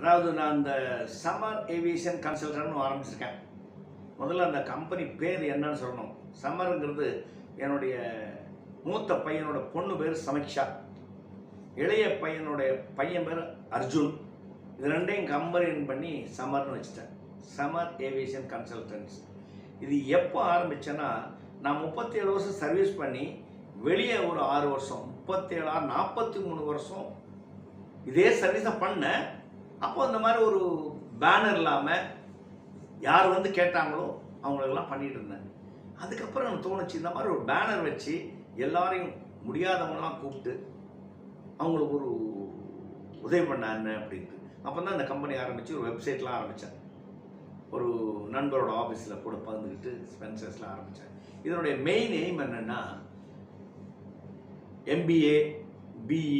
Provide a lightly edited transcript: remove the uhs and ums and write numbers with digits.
அதாவது நான் இந்த சம்மர் ஏவியேஷன் கன்சல்டன்ட்னு ஆரம்பிச்சிருக்கேன். முதல்ல அந்த கம்பெனி பேர் என்னன்னு சொல்லணும். சம்மருங்கிறது என்னுடைய மூத்த பையனோட பொண்ணு பேர் சமீக்ஷா, இளைய பையனுடைய பையன் பேர் அர்ஜுன். இது ரெண்டையும் கம்பைன் பண்ணி சம்மர்னு வச்சுட்டேன். Summer aviation consultants. இது எப்போ ஆரம்பித்தேன்னா, நான் 37 வருஷம் சர்வீஸ் பண்ணி வெளியே ஒரு 6 வருஷம், 37 43 வருஷம் இதே சர்வீஸை பண்ணேன். அப்போ இந்த மாதிரி ஒரு பேனர் இல்லாமல் யார் வந்து கேட்டாங்களோ அவங்களுக்கெல்லாம் பண்ணிகிட்டு இருந்தேன். அதுக்கப்புறம் எனக்கு தோணுச்சு, இந்த மாதிரி ஒரு பேனர் வச்சு எல்லாரையும் முடியாதவங்களாம் கூப்பிட்டு அவங்களுக்கு ஒரு உதவி பண்ண அப்படின்ட்டு. அப்போ தான் இந்த கம்பெனி ஆரம்பித்து ஒரு வெப்சைட்லாம் ஆரம்பித்தேன். ஒரு நண்பரோட ஆஃபீஸில் கூட பகிர்ந்துக்கிட்டு ஸ்பென்சர்ஸில் ஆரம்பித்தேன். இதனுடைய மெயின் எய்ம் என்னென்னா, MBA, BE